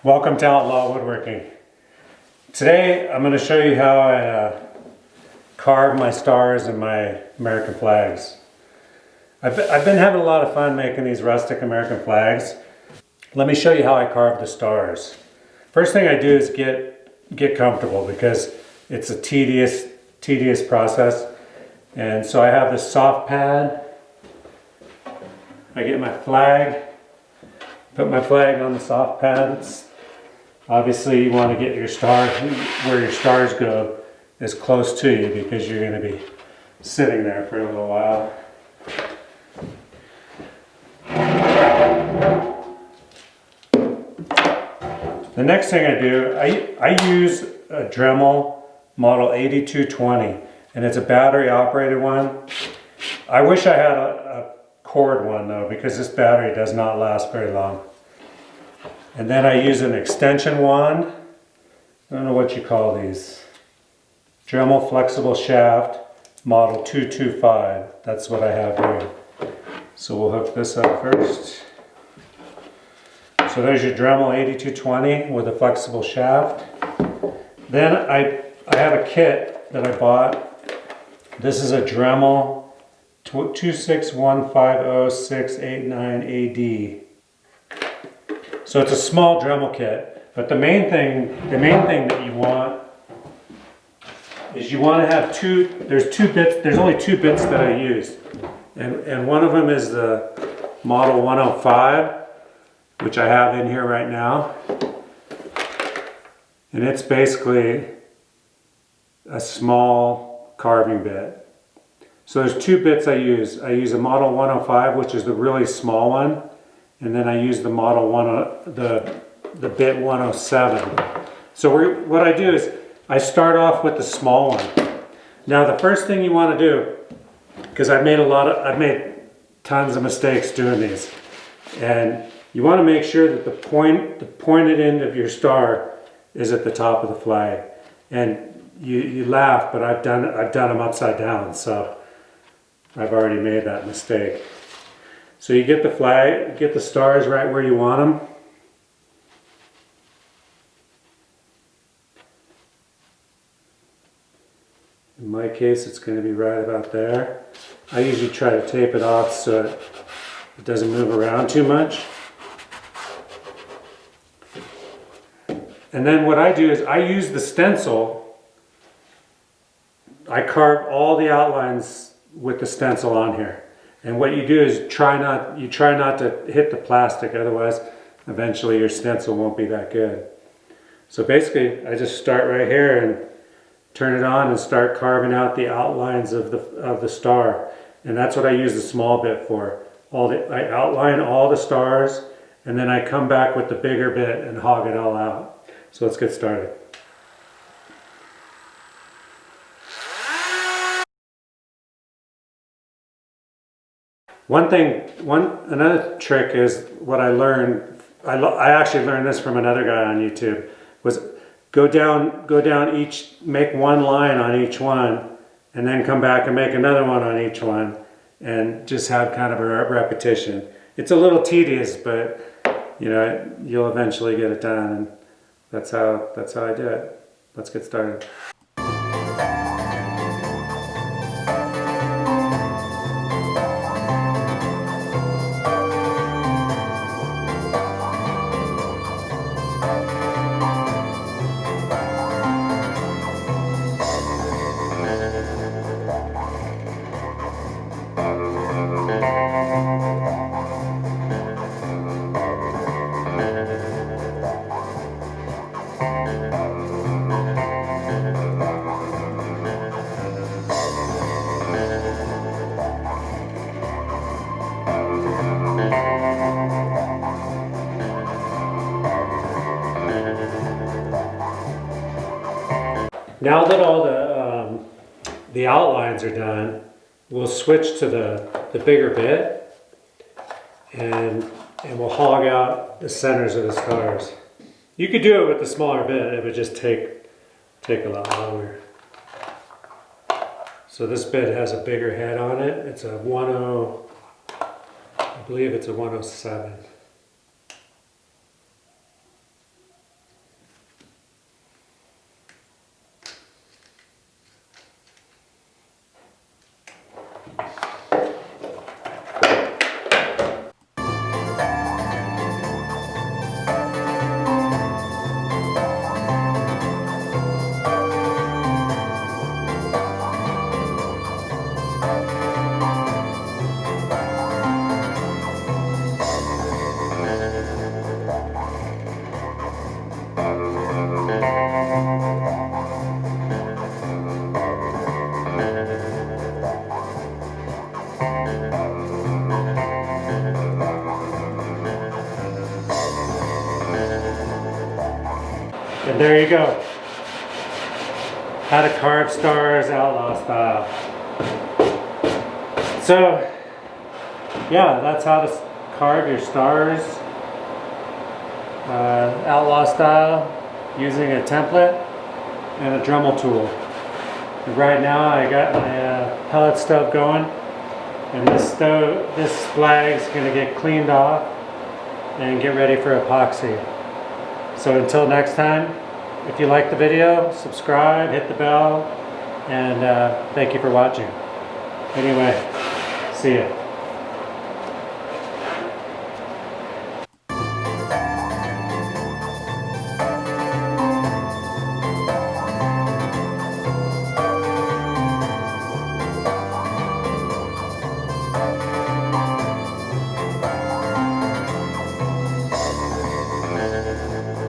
Welcome to Outlaw Woodworking. Today I'm going to show you how I carve my stars and my American flags. I've been having a lot of fun making these rustic American flags. Let me show you how I carve the stars. First thing I do is get comfortable because it's a tedious process. And so I have this soft pad. I get my flag, put my flag on the soft pad. Obviously you want to get your stars, where your stars go, as close to you because you're going to be sitting there for a little while. The next thing I do, I use a Dremel model 8220, and it's a battery operated one. I wish I had a cord one though, because this battery does not last very long. And then I use an extension wand. I don't know what you call these. Dremel flexible shaft model 225. That's what I have here. So we'll hook this up first. So there's your Dremel 8220 with a flexible shaft. Then I have a kit that I bought. This is a Dremel 26150-689AD. So it's a small Dremel kit, but the main thing that you want is you want to have there's only two bits that I use. And one of them is the model 105, which I have in here right now. And it's basically a small carving bit. So there's two bits I use. I use a model 105, which is the really small one. And then I use the model the bit 107. So what I do is I start off with the small one. Now the first thing you want to do, because I've made tons of mistakes doing these, and you want to make sure that the pointed end of your star is at the top of the flag. And you laugh, but I've done them upside down, so I've already made that mistake. So you get the flag, get the stars right where you want them. In my case, it's going to be right about there. I usually try to tape it off so it doesn't move around too much. And then what I do is I use the stencil. I carve all the outlines with the stencil on here. And what you do is try not to hit the plastic, otherwise eventually your stencil won't be that good. So basically I just start right here and turn it on and start carving out the outlines of the star. And that's what I use the small bit for. I outline all the stars, and then I come back with the bigger bit and hog it all out. So let's get started. Another trick is what I learned. I actually learned this from another guy on YouTube. Was go down each, make one line on each one, and then come back and make another one on each one, and just have kind of a repetition. It's a little tedious, but you know you'll eventually get it done. And that's how I do it. Let's get started. Now that all the outlines are done, we'll switch to the bigger bit, and we'll hog out the centers of the stars. You could do it with the smaller bit; it would just take a lot longer. So this bit has a bigger head on it. It's a 10, I believe it's a 107. And there you go. How to carve stars Outlaw style. So, yeah, that's how to carve your stars Outlaw style using a template and a Dremel tool. And right now I got my pellet stove going, and this flag is going to get cleaned off and get ready for epoxy. So until next time, if you like the video, subscribe, hit the bell, and thank you for watching. Anyway, see ya.